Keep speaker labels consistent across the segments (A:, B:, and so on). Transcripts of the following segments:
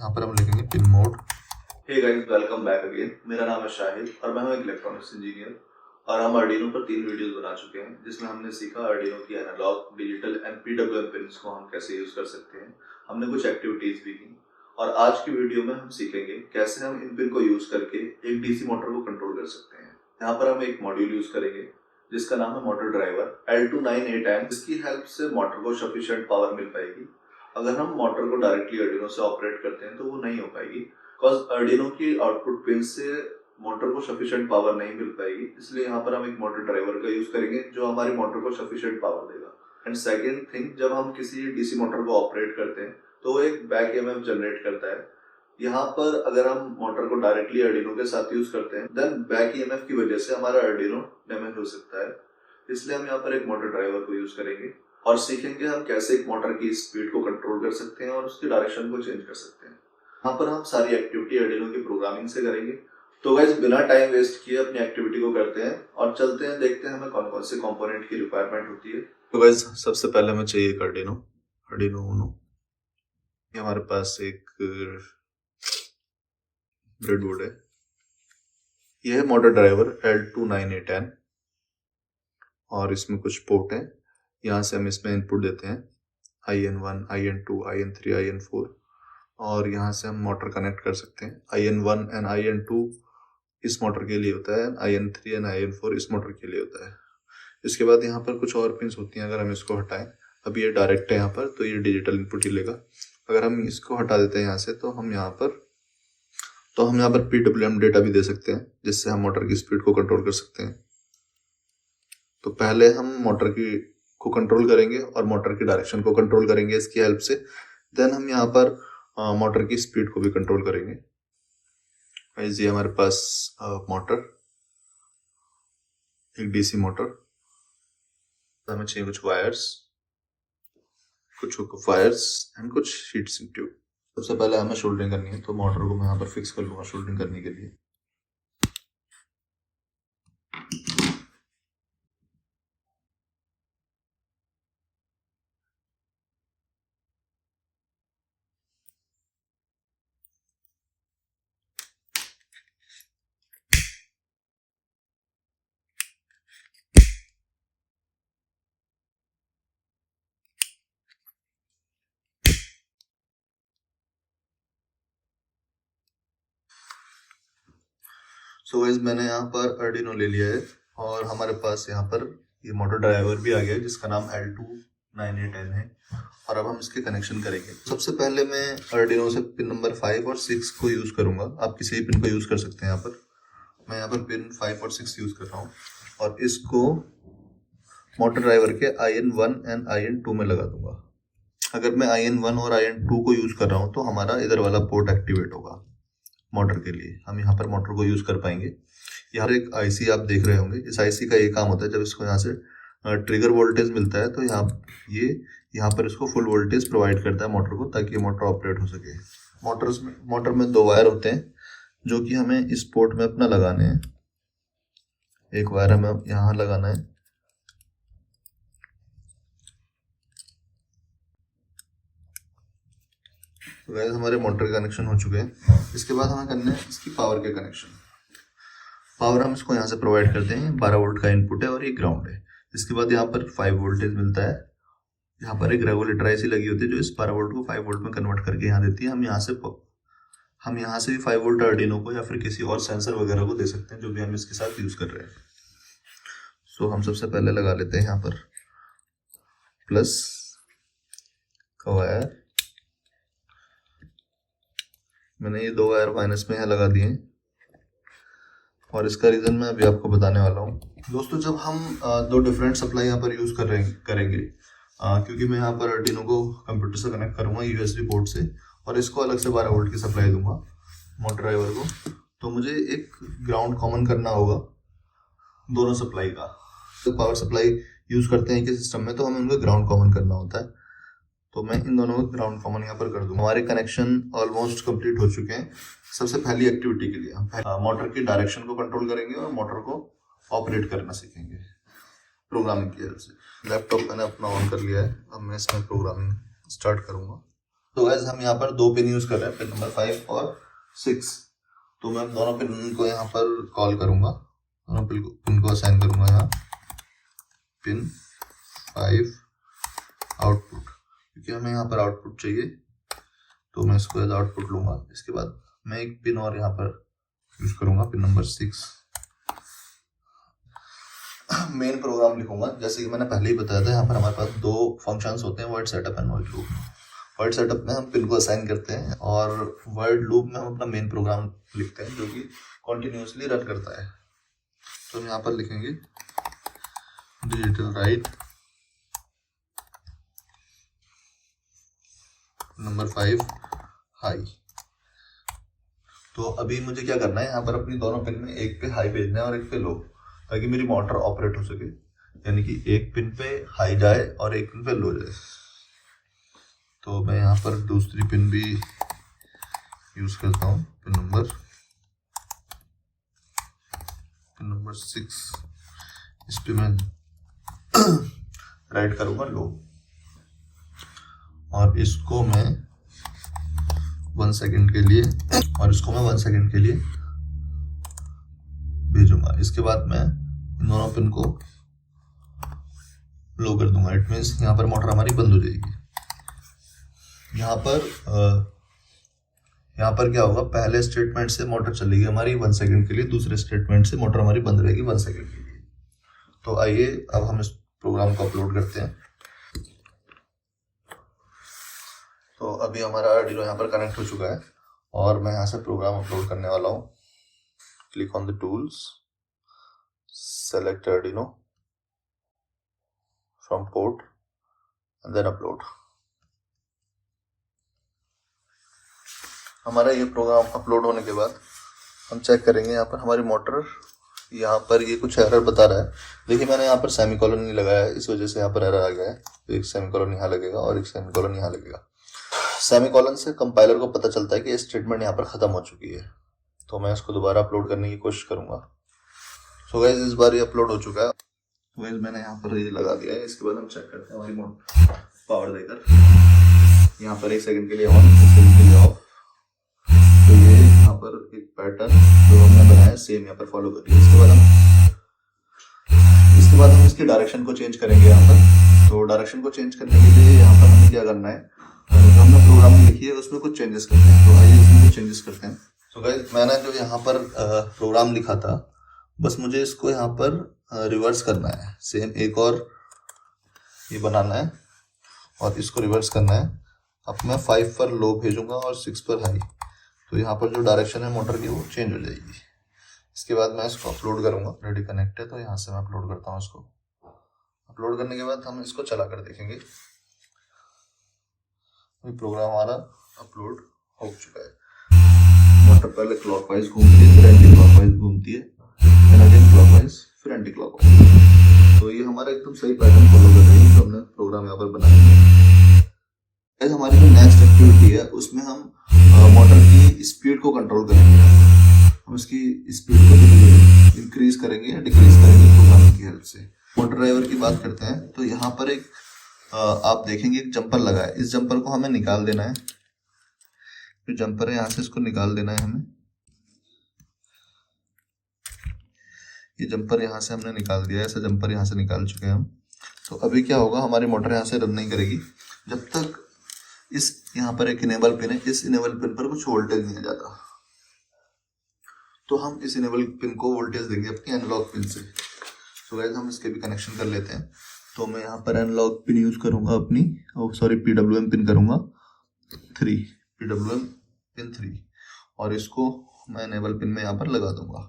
A: यहाँ पर हम लिखेंगे pin mode.
B: Hey guys, welcome back again. मेरा नाम है शाहिद और मैं हूं एक इलेक्ट्रॉनिक्स इंजीनियर। और हम आर्डिनो पर 3 वीडियोस बना चुके हैं जिसमें हमने सीखा आर्डिनो की analog, digital and PWM pins को हम कैसे यूज कर सकते हैं। हमने कुछ एक्टिविटीज भी की और आज की वीडियो में हम सीखेंगे कैसे हम इन पिन को यूज करके एक डीसी मोटर को कंट्रोल कर सकते हैं। यहाँ पर हम एक मॉड्यूल यूज करेंगे जिसका नाम है मोटर ड्राइवर L298N। इसकी हेल्प से मोटर को सफिशिएंट पावर मिल पाएगी। अगर हम मोटर को डायरेक्टली आर्डिनो से ऑपरेट करते हैं तो वो नहीं हो पाएगी, बिकॉज आर्डिनो की आउटपुट पिन से मोटर को सफिशिएंट पावर नहीं मिल पाएगी। इसलिए यहाँ पर हम एक मोटर ड्राइवर का यूज करेंगे जो हमारी मोटर को सफिशिएंट पावर देगा। एंड सेकेंड थिंग, जब हम किसी डीसी मोटर को ऑपरेट करते हैं तो वो एक बैक ईएमएफ जनरेट करता है। यहाँ पर अगर हम मोटर को डायरेक्टली आर्डिनो के साथ यूज करते हैं देन बैक ईएमएफ की वजह से हमारा आर्डिनो डैमेज हो सकता है। इसलिए हम यहाँ पर एक मोटर ड्राइवर को यूज करेंगे और सीखेंगे हम कैसे एक मोटर की स्पीड को कंट्रोल कर सकते हैं और उसकी डायरेक्शन को चेंज कर सकते हैं। यहाँ पर हम सारी एक्टिविटी आर्डिनो की प्रोग्रामिंग से करेंगे। तो गाइस, बिना टाइम वेस्ट किए अपनी एक्टिविटी को करते हैं और चलते हैं, देखते हैं हमें कौन कौन से कंपोनेंट की रिक्वायरमेंट होती है।
A: तो गाइस, सबसे पहले हमें चाहिए एक आर्डिनो उनो। ये हमारे पास एक ब्रेडबोर्ड है। यह है मोटर ड्राइवर L298N और इसमें कुछ पोर्ट हैं। यहाँ से हम इसमें इनपुट देते हैं IN1, IN2, IN3, IN4 और यहाँ से हम मोटर कनेक्ट कर सकते हैं। IN1 एंड IN2 इस मोटर के लिए होता है, IN3 एंड IN4 इस मोटर के लिए होता है। इसके बाद यहाँ पर कुछ और पिन्स होती हैं। अगर हम इसको हटाएं, अभी ये डायरेक्ट है यहाँ पर, तो ये डिजिटल इनपुट ही लेगा। अगर हम इसको हटा देते हैं यहाँ से तो हम यहाँ पर PWM डेटा भी दे सकते हैं जिससे हम मोटर की स्पीड को कंट्रोल कर सकते हैं। तो पहले हम मोटर को कंट्रोल करेंगे और मोटर की डायरेक्शन को कंट्रोल करेंगे इसकी हेल्प से। देन हम यहाँ पर मोटर की स्पीड को भी कंट्रोल करेंगे। ये हमारे पास मोटर, एक डीसी मोटर। हमें चाहिए कुछ वायर्स, कुछ वायर्स एंड कुछ शीट्स एंड ट्यूब। सबसे पहले हमें सोल्डरिंग करनी है, तो मोटर को मैं यहाँ पर फिक्स कर लूंगा सोल्डरिंग करने के लिए। सो गाइस, मैंने यहाँ पर आर्डिनो ले लिया है और हमारे पास यहाँ पर ये मोटर ड्राइवर भी आ गया है जिसका नाम L298N है। और अब हम इसके कनेक्शन करेंगे। सबसे पहले मैं आर्डिनो से पिन नंबर 5 और 6 को यूज करूंगा। आप किसी भी पिन को यूज कर सकते हैं। यहाँ पर मैं यहाँ पर पिन 5 और 6 यूज कर रहा हूँ और इसको मोटर ड्राइवर के IN1 एंड IN2 में लगा दूंगा। अगर मैं IN1 और IN2 को यूज कर रहा हूँ तो हमारा इधर वाला पोर्ट एक्टिवेट होगा मोटर के लिए। हम यहाँ पर मोटर को यूज कर पाएंगे। यहाँ एक आईसी आप देख रहे होंगे। इस आईसी का ये काम होता है, जब इसको यहाँ से ट्रिगर वोल्टेज मिलता है तो यहाँ पर इसको फुल वोल्टेज प्रोवाइड करता है मोटर को, ताकि मोटर ऑपरेट हो सके। मोटर में 2 वायर होते हैं जो कि हमें इस पोर्ट में अपना लगाने हैं। एक वायर हमें यहाँ लगाना है, तो गाइस हमारे मोटर के कनेक्शन हो चुके हैं। इसके बाद हमें करना है इसकी पावर के कनेक्शन। पावर हम इसको यहाँ से प्रोवाइड करते हैं। 12 वोल्ट का इनपुट है और ये ग्राउंड है। इसके बाद यहाँ पर 5 वोल्टेज मिलता है। यहाँ पर एक रेगुलेटर ऐसी लगी होती है जो इस 12 वोल्ट को 5 वोल्ट में कन्वर्ट करके यहाँ देती है। हम यहाँ से भी 5 वोल्ट आर्डिनो को या फिर किसी और सेंसर वगैरह को दे सकते हैं जो भी हम इसके साथ यूज कर रहे हैं। सो हम सबसे पहले लगा लेते हैं यहाँ पर प्लस का वायर। मैंने ये 2 वायर माइनस में यहाँ लगा दिए और इसका रीजन मैं अभी आपको बताने वाला हूँ। दोस्तों, जब हम 2 डिफरेंट सप्लाई यहाँ पर यूज करेंगे क्योंकि मैं यहाँ पर आर्डिनो को कंप्यूटर से कनेक्ट करूंगा USB पोर्ट से और इसको अलग से 12 वोल्ट की सप्लाई दूंगा मोटर ड्राइवर को, तो मुझे एक ग्राउंड कॉमन करना होगा दोनों सप्लाई का। तो पावर सप्लाई यूज करते हैं कि सिस्टम में, तो हमें उनको ग्राउंड कॉमन करना होता है। तो मैं इन दोनों को ग्राउंड कॉमन यहाँ पर कर दूंगा। हमारे कनेक्शन ऑलमोस्ट कंप्लीट हो चुके हैं। सबसे पहली एक्टिविटी के लिए हम मोटर की डायरेक्शन को कंट्रोल करेंगे और मोटर को ऑपरेट करना सीखेंगे प्रोग्रामिंग की हेल्प से। लैपटॉप मैंने अपना ऑन कर लिया है। अब मैं इसमें प्रोग्रामिंग स्टार्ट करूंगा। तो गाइस हम यहाँ पर दो पिन यूज कर रहे हैं, पिन नंबर 5 और 6। तो मैं दोनों पिन को यहाँ पर कॉल करूंगा, दोनों पिन को असाइन करूंगा यहाँ पिन 5 आउटपुट, क्योंकि हमें यहाँ पर आउटपुट चाहिए तो मैं इसको एज आउटपुट लूंगा। इसके बाद मैं एक पिन और यहाँ पर यूज करूंगा, पिन नंबर 6। मेन प्रोग्राम लिखूंगा, जैसे कि मैंने पहले ही बताया था, यहाँ पर हमारे पास दो फंक्शंस होते हैं, word setup and word loop. Word setup में हम पिन को असाइन करते हैं और वर्ड लूप में हम अपना मेन प्रोग्राम लिखते हैं जो कि कॉन्टिन्यूसली रन करता है। तो हम यहाँ पर लिखेंगे डिजिटल राइट नंबर 5 हाई। तो अभी मुझे क्या करना है, यहाँ पर अपनी दोनों पिन में एक पे हाई भेजना है और एक पे लो, ताकि मेरी मोटर ऑपरेट हो सके, यानी कि एक पिन पे हाई जाए और एक पिन पे लो जाए। तो मैं यहाँ पर दूसरी पिन भी यूज करता हूँ, पिन नंबर 6। इस पे मैं राइट करूँगा लो, और इसको मैं 1 सेकेंड के लिए भेजूंगा। इसके बाद मैं इन दोनों पिन को लो कर दूंगा। इट मीन्स यहाँ पर मोटर हमारी बंद हो जाएगी। यहाँ पर क्या होगा, पहले स्टेटमेंट से मोटर चलेगी हमारी 1 सेकेंड के लिए, दूसरे स्टेटमेंट से मोटर हमारी बंद रहेगी 1 सेकेंड के लिए। तो आइए अब हम इस प्रोग्राम को अपलोड करते हैं। तो अभी हमारा आर्डिनो यहाँ पर कनेक्ट हो चुका है और मैं यहाँ से प्रोग्राम अपलोड करने वाला हूँ। Click on the tools, select Arduino from port and then upload. हमारा ये प्रोग्राम अपलोड होने के बाद हम चेक करेंगे, यहाँ पर हमारी मोटर, यहाँ पर ये कुछ एरर बता रहा है। देखिए मैंने यहाँ पर सेमीकोलन नहीं लगाया है, इस वजह से यहाँ पर एरर आ गया है। तो एक सेमीकोलन यहाँ लगेगा और एक सेमीकोलन यहाँ लगेगा। सेमीकोलन से कंपाइलर को पता चलता है कि स्टेटमेंट यहाँ पर खत्म हो चुकी है। तो मैं इसको दोबारा अपलोड करने की कोशिश करूंगा। सो गाइस इस बार ये अपलोड हो चुका है। तो गाइस मैंने यहाँ पर ये लगा दिया है। इसके बाद हम चेक करते हैं हमारी मोटर पावर देकर, यहाँ पर 1 सेकंड के लिए ऑन, 1 सेकंड के लिए ऑफ। तो ये यहाँ पर एक पैटर्न जो हमने बनाया सेम यहाँ पर फॉलो करिए। इसके बाद हम इसकी डायरेक्शन को चेंज करेंगे यहाँ पर। तो डायरेक्शन को चेंज करने के लिए यहाँ पर हमें क्या करना है, जो हमने प्रोग्राम में लिखी है उसमें कुछ चेंजेस करते हैं। तो आइए उसमें कुछ चेंजेस करते हैं। तो गाइस मैंने जो यहाँ पर प्रोग्राम लिखा था, बस मुझे इसको यहाँ पर रिवर्स करना है। सेम एक और ये बनाना है और इसको रिवर्स करना है। अब मैं 5 पर लो भेजूंगा और 6 पर हाई। तो यहाँ पर जो डायरेक्शन है मोटर की वो चेंज हो जाएगी। इसके बाद मैं इसको अपलोड करूंगा। रेडी कनेक्ट है तो यहाँ से मैं अपलोड करता हूँ इसको। अपलोड करने के बाद हम इसको चला कर देखेंगे। प्रोग्राम हमारा अपलोड हो चुका है। मोटर पहले क्लॉकवाइज घूमती है, फिर एंटी क्लॉकवाइज घूमती है, फिर अगेन क्लॉकवाइज, फिर एंटी क्लॉकवाइज। तो ये हमारा एकदम सही पैटर्न फॉलो कर रही है जो हमने प्रोग्राम यहाँ पर बनाया है। हमारी जो नेक्स्ट एक्टिविटी है उसमें हम मोटर की स्पीड को कंट्रोल करेंगे। हम इसकी स्पीड को इंक्रीज करेंगे या डिक्रीज करेंगे प्रोग्राम की हेल्प से। मोटर ड्राइवर की बात करते हैं तो यहाँ पर एक आप देखेंगे एक जंपर लगा है। इस जंपर को हमें निकाल देना है। जो जंपर है यहाँ से इसको निकाल देना है हमें। ये जंपर यहाँ से हमने निकाल दिया है। ऐसा जंपर यहाँ से निकाल चुके हैं हम। तो अभी क्या होगा, हमारी मोटर यहाँ से रन नहीं करेगी जब तक इस यहाँ पर एक इनेबल पिन है, इस इनेबल पिन पर कुछ वोल्टेज नहीं आ जाता। तो हम इस इनेबल पिन को वोल्टेज देंगे अपनी एनालॉग पिन से। तो गाइस हम इसके भी कनेक्शन कर लेते हैं। तो मैं यहाँ पर एनालॉग पिन यूज करूंगा अपनी, PWM पिन करूंगा 3, PWM पिन 3, और इसको मैं एनेबल पिन में यहाँ पर लगा दूंगा।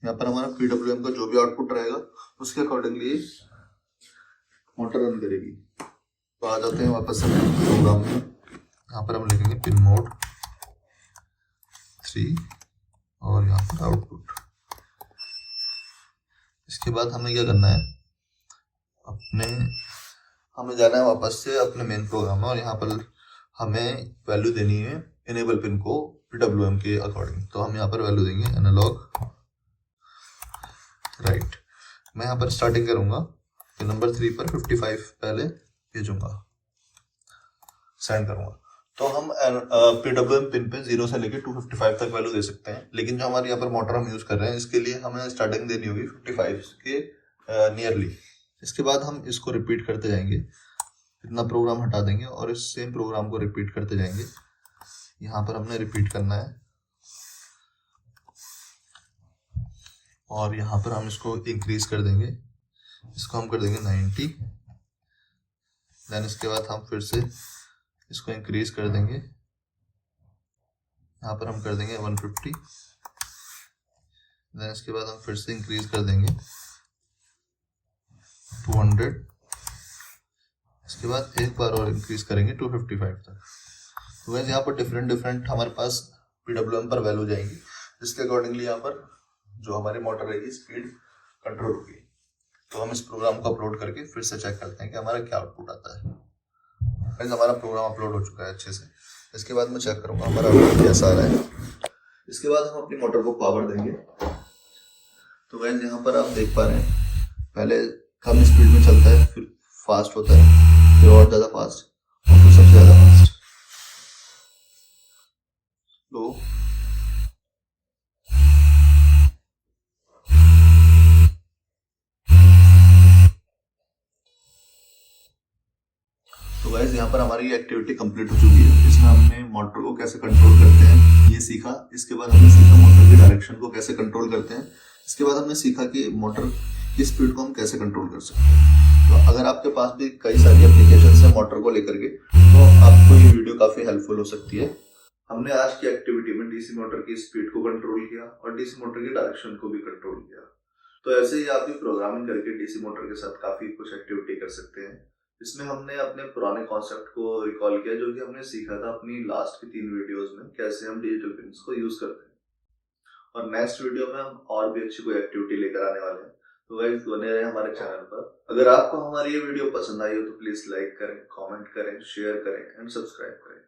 A: यहाँ पर हमारा PWM का जो भी आउटपुट रहेगा उसके अकॉर्डिंगली मोटर रन करेगी। तो आ जाते हैं वापस से प्रोग्राम में। यहाँ पर हम लिखेंगे पिन मोड 3 और यहाँ पर आउटपुट। इसके बाद हमें क्या करना है, हमें जाना है वापस से अपने मेन प्रोग्राम में और यहाँ पर हमें वैल्यू देनी है इनेबल पिन को PWM के अकॉर्डिंग। तो हम यहाँ पर वैल्यू देंगे एनालॉग राइट। मैं यहाँ पर स्टार्टिंग करूंगा पिन नंबर 3 पर 55 पहले भेजूंगा, सेंड करूंगा। तो हम PWM पिन पे 0 से लेके 255 तक वैल्यू दे सकते हैं, लेकिन जो हमारे यहाँ पर मोटर हम यूज कर रहे हैं इसके लिए हमें स्टार्टिंग देनी होगी 55 के नियरली। इसके बाद हम इसको रिपीट करते जाएंगे, इतना प्रोग्राम हटा देंगे और इस सेम प्रोग्राम को रिपीट करते जाएंगे। यहाँ पर हमने रिपीट करना है और यहाँ पर हम इसको इंक्रीज कर देंगे, इसको हम कर देंगे 90। देन इसके बाद हम फिर से इसको इंक्रीज कर देंगे, यहाँ पर हम कर देंगे 150। देन इसके बाद हम फिर से इंक्रीज कर देंगे 200। इसके बाद एक बार और इंक्रीज करेंगे 255 तक। तो वैसे यहाँ पर डिफरेंट हमारे पास PWM पर वैल्यू जाएंगी, जिसके अकॉर्डिंगली यहाँ पर जो हमारी मोटर रहेगी स्पीड कंट्रोल होगी। तो हम इस प्रोग्राम को अपलोड करके फिर से चेक करते हैं कि हमारा क्या आउटपुट आता है। फ्रेंड्स, हमारा प्रोग्राम अपलोड हो चुका है अच्छे से। इसके बाद मैं चेक करूंगा हमारा आउटपुट कैसा आ रहा है। इसके बाद हम अपनी मोटर को पावर देंगे। तो गाइस यहाँ पर आप देख पा रहे हैं, पहले कम स्पीड में चलता है, फिर फास्ट होता है, फिर और ज़्यादा फास्ट, और फिर सबसे ज़्यादा फास्ट। लो तो गाइस यहाँ पर हमारी एक्टिविटी कंप्लीट हो चुकी है। इसमें हमने मोटर को कैसे कंट्रोल करते हैं ये सीखा। इसके बाद हमने सीखा मोटर की डायरेक्शन को कैसे कंट्रोल करते हैं। इसके बाद हमने सीखा कि मोटर की स्पीड को हम कैसे कंट्रोल कर सकते हैं। तो अगर आपके पास भी कई सारी एप्लीकेशंस हैं मोटर को लेकर के, तो आपको ये वीडियो काफी हेल्पफुल हो सकती है। हमने आज की एक्टिविटी में डीसी मोटर की स्पीड को कंट्रोल किया और डीसी मोटर की डायरेक्शन को भी कंट्रोल किया। तो ऐसे ही आप भी प्रोग्रामिंग करके डीसी मोटर के साथ काफी कुछ एक्टिविटी कर सकते हैं। इसमें हमने अपने पुराने कॉन्सेप्ट को रिकॉल किया, जो कि हमने सीखा था अपनी लास्ट की 3 वीडियोस में, कैसे हम डिजिटल पिन्स को यूज करते हैं। और नेक्स्ट वीडियो में हम और भी अच्छी कोई एक्टिविटी लेकर आने वाले हैं। तो गाइस बने रहे हमारे चैनल पर। अगर आपको हमारी ये वीडियो पसंद आई हो तो प्लीज लाइक करें, कमेंट करें, शेयर करें एंड सब्सक्राइब करें।